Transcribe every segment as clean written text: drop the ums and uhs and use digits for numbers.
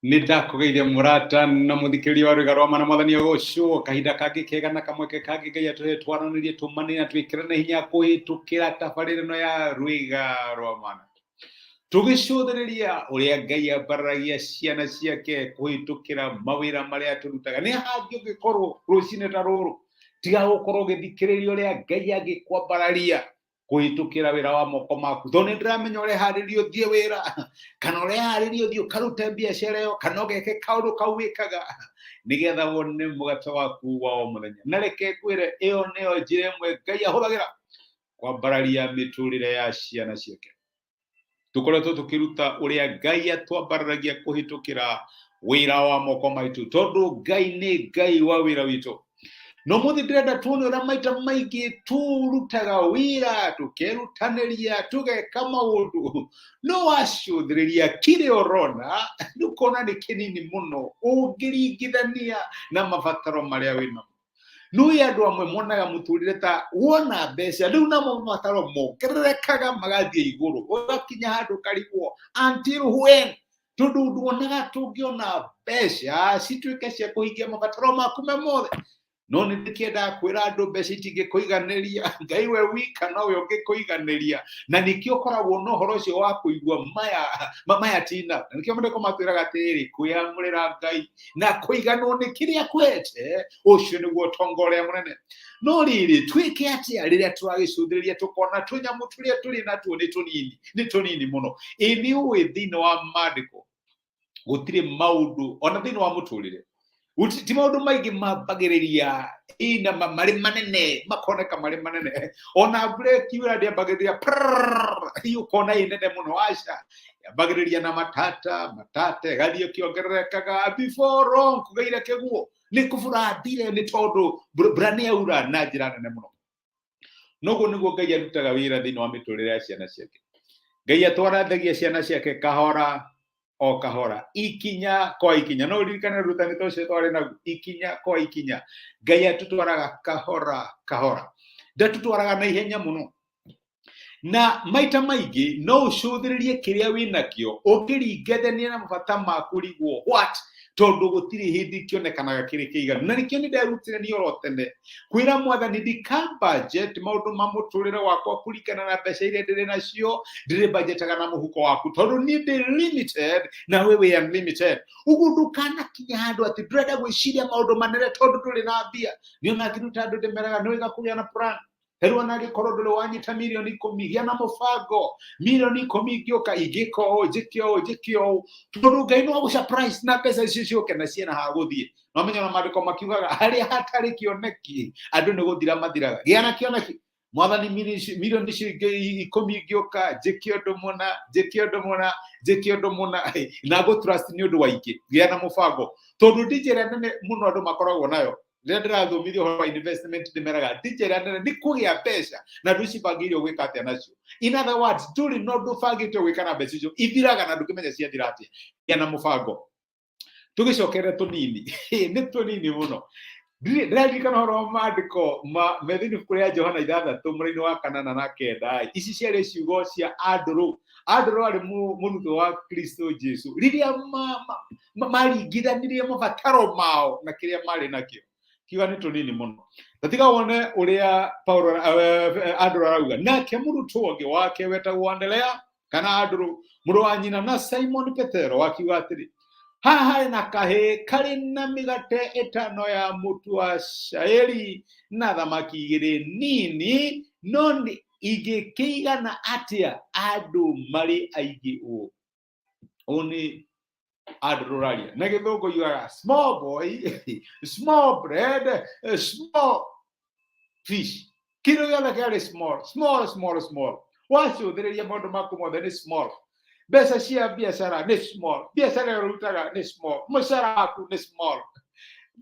Nidakugeithia murata na muthikiri wa rugaro mana mwathani ucio kahinda kangi kega na kamweke kangi ngai atuhe twaranirie tumani na twikirane hinya kuhitukira tabarĩrĩno ya rwigaro mana tugicũthĩrĩria ũrĩa ngai ambaragia ciana ciake kuhitukira mawĩra marĩa turutaga nĩ hangi ũngĩkorwo rũcinĩ ta rũrũ tiga gũkorwo ũgĩthikĩrĩria ũrĩa ngai angĩkwambararia kuhitukira wira wa moko maku tondũ nĩndĩramenya ũrĩa harĩria ũthiĩ wĩra kana ũrĩa harĩria ũthiĩ ũkarute biacara ĩyo kana ũgeke kaũndũ kau wĩkaga nĩgetha wone mũgate waku wa o mũthenya na reke ngwĩre ĩyo nĩyo njĩra ĩmwe ngai ahũthagĩra kwambararia mĩtũrĩre ya ciana ciake tũkoretwo tũkĩruta ũrĩa ngai atwambararagia kũhĩtũkĩra wĩra wa moko maitũ tondũ ngai nĩ ngai wa wĩra witũ no mũthĩ ndĩrenda tuone ũrĩa maita maingĩ tũrutaga wĩra tũkerutanĩria tũgeka maũndũ no wacũthĩrĩria kĩrĩa ũrona nĩũkona nĩ kĩnini mũno ũngĩringithania na mabataro marĩa wĩnamo nĩ andũ amwe monaga mũtũrĩre ta wona mbeca rĩu namo mabataro mongererekaga magathiĩ igũrũ ũgakinya handũ karigwo until when tondũ nduonaga tũngĩona mbeca cituĩke cia kũhingia mabataro maku mothe no nĩndĩkĩendaga kwĩra andũ mbeca itingĩkũiganĩria ngai we wika nowe ũngĩkũiganĩria na nĩkĩo ũkoragwo na ũhoro ũcio wa kũigua maya tina na nĩkĩo mũndũ matwĩraga atĩrĩrĩ kwĩamũrĩra ngai na kũiganwo nĩ kĩrĩa kwete ũcio nĩguo ũtonga ũrĩa mũnene no rĩrĩ twĩke atĩa rĩrĩa tũragĩcũthĩrĩria tũkona tũnyamũ tũrĩa tũrĩ natuo nĩ tũnini mũno nĩ ũĩ thĩinĩ wa maandĩko gũtirĩ maũndũ ona thĩinĩ wa mũtũrĩre ti maũndũ maingĩ mambagĩrĩria ina marĩ manene makoneka marĩ manene ona breki wĩra ndĩambagĩrĩria ũkona inene mũno aca yambagĩrĩria na matata ĩgathiĩ ĩkĩongererekaga before long kũgeire kĩguo nĩ kũbũrandire nĩ tondũ mbura nĩyaura na njĩra nene mũno noguo nĩguo ngai arutaga wĩra thĩinĩ wa mĩtũrĩre ya ciana ciake ngai atwarathagia ciana ciake kahora o kahora ikinya kwa ikinya no ririkane rutani tũcio twarĩ naguo ikinya kwa ikinya ngai atũtwaraga kahora ndatũtwaraga na ihenya mũno na maita maingĩ no ũcũthĩrĩrie kĩrĩa wĩnakĩo ũkĩringithania na mabata maku rigwo what tondũ gũtirĩ hĩndĩ kĩonekanaga kĩrĩ kĩiganu na nĩkĩo nĩnderutire nĩ oro tene kwĩra mwathani ndikambudget maũndũ ma mũtũrĩre wakwa kũringana na mbeca iria ndĩrĩ nacio ndĩrĩ budgetaga na mũhuko waku tondũ niĩ ndĩ limited na we wĩ unlimited ũguo ndũkanakinya handũ atĩ ndĩrenda gwĩciria maũndũ manene tondũ ndũrĩ na mbia nĩona ngĩruta andũ ndĩmeraga nĩwĩga kũgĩa na plan Heru na gĩkorwo ndũrĩ wanyita milioni 10 gĩa na mũbango milioni 10 ingĩũka ingĩko njĩkio tondũ ngai no gũsurprise na mbeca icio ciũke na ciena ha gũthiĩ no menya na maandĩko makiugaga harĩa hatarĩ kĩoneki andũ nĩ gũthira mathiraga gĩa na kĩoneki mwathani milioni 10 ingĩũka njĩkio ũndũ mũna na go trust nĩ ũndũ wa ingĩ gĩa na mũbango tondũ ndijera nene mũno andũ makoragwo nayo ndĩrathomithio ũhoro wa investment ndĩmeraga ndijera nene nĩ kũgĩa mbeca na ndũcibangĩire gwĩka atĩa nacio in other words ndũrĩ no ndũbangĩte gwĩka na mbeca icio ithiraga na ndũkĩmenya ciathira atĩa gĩa na mũbango tũgĩcokere tũnini nĩ tũnini mũno ndĩraririkana ũhoro wa maandĩko methini kũrĩa Johana 6 mũraini wa 4 na 9 ici ciarĩ ciugo cia Andrew arĩ mũrutwo wa Kristo Jesu rĩrĩa maringithanirie mabataro mao na kĩrĩa marĩ nakĩo kiuga nĩ tũnini mũno tatiga wone ũrĩa Paulo Andrew arauga nake mũrutwo ũngĩ wake wetagwo Andrea kana Andrew mũrũ wa nyina na Simon Petero akiuga atĩrĩ haha na kahĩ karĩ na mĩgate 5 ya mũtu wa shairi na thamaki 2 nini no ingĩkĩigana atĩa andũ marĩ aingĩ ũũ oni Adoraria na gĩthũngũ yugaga small boy small bread small fish kilo gĩothe kĩarĩ small wacũthĩrĩria maũndũ maku mothe nĩ small mbeca cia biacara nĩ small biacara ũrutaga nĩ small mũcara waku nĩ small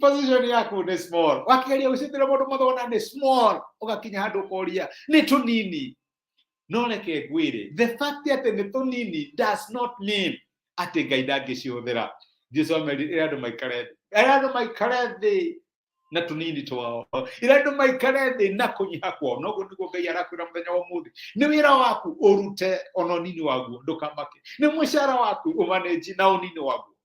position yaku nĩ small wakĩgeria gũcindĩra maũndũ mothe ona nĩ small ũgakinya handũ ũkoria nĩ tũnini no reke ngwĩre the fact atĩ nĩ tũnini does not mean atĩ ngai ndangĩcihũthĩra Jesu amerire andu maikare thi na tunini twao ira andu maikare thi na kunyiha kwao noguo niguo Ngai arakwira muthenya wa muthi ni wira waku urute ono nini waguo ndukamake ni mushara waku umanage na unini waguo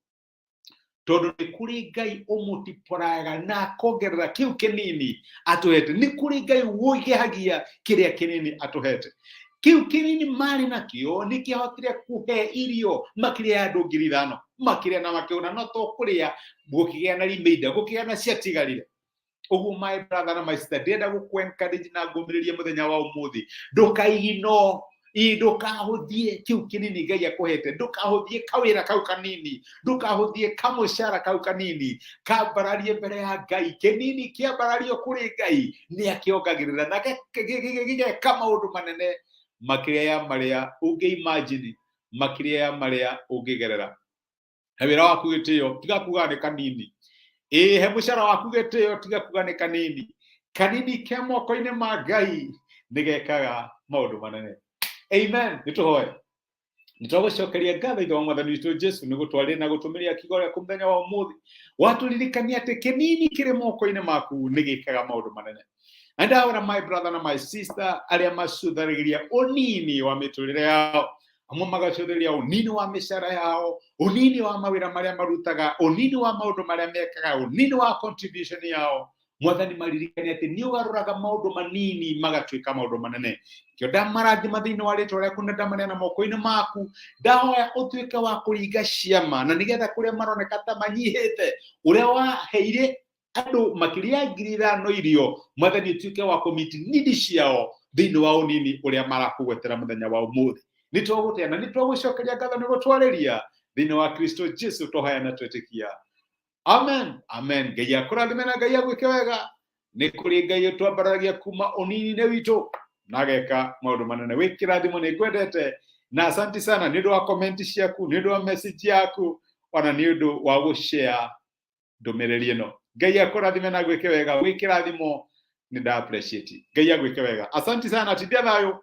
tondu ni kuri Ngai umutiporaga na kongerera kiu kinini atuhete ni kuri Ngai woigehagia kiria kinini atuhete kiu kinini mari nakio ni kihotire kuhe irio makiria andu 5,000 makiria na makiuna no to kuria gukigia na rimeida gukigia na ciatigarire uguo my brother na my sister ndenda gukwencourage na ngumiririe muthenya wa umuthi ndukaigino ndukahuthie kiu kinini Ngai akuhete ndukahuthie kawira kau kanini ndukahuthie kamushara kau kanini kambararie mbere ya Ngai kinini kiambarario kuri Ngai ni akiongagirira na kama maundu manene makiria ya maria ungeimagine makiria ya maria ungegerera wira waku gitio tiga kuga ni kanini he mushara waku gitio tiga kuga ni kanini ke moko-ini ma Ngai nigekaga maundu manene. Amen. Nitwagucokeria ngatho ithe wa mwathani witũ Jesu nĩ gũtwarĩra na gũtũmĩria kiugo gĩaku mũthenya wa ũmũthĩ waturirikania atĩ kĩnini kĩrĩ moko-inĩ maku nĩ gĩkaga maũndũ manene. And now my brother na my sister arĩa macũthagĩrĩria ũnini wa mĩtũrĩre yao amwe magacũthĩrĩria ũnini wa mĩcara yao ũnini wa mawĩra marĩa marutaga ũnini wa maũndũ marĩa mekaga ũnini wa contribution yao mwathani maririkania atĩ nĩ ũgarũraga maũndũ manini magatuĩka maũndũ manene. Kĩo ndamarathima thĩinĩ wa rĩtwa rĩaku na ndamaneana moko-inĩ maku ndahoya ũtuĩke wa kũringa ciama na nĩgetha kũrĩa maroneka ta manyihĩte ũrĩa waheire andũ makĩria 5,000 irio mwathani ũtuĩke wa kũmiti nidi ciao thĩinĩ wa ũnini ũrĩa marakũgwetera mũthenya wa ũmũthĩ. Nĩtwagũtĩa na nĩtwagũcokeria ngatho nĩ gũtwarĩria thĩinĩ wa Kristo Jesu tũhoya na twĩtĩkia. Amen. Amen. Ngai akũrathime na Ngai agwĩke wega. Nĩ kũrĩ Ngai ũtwambaragia kuma ũnini-inĩ witũ na ageka maũndũ manene. Wĩ kĩrathimo nĩ ngwendete na asanti sana nĩ ũndũ wa comment ciaku nĩ ũndũ wa message yaku ona nĩ ũndũ wa gũshare ndũmĩrĩri ĩno. Ngai akũrathime na agwĩke wega. Wĩ kĩrathimo nĩ nda appreciate. Ngai agwĩke wega. Asanti sana, tindia thayũ.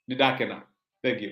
Nĩ ndakena. Thank you.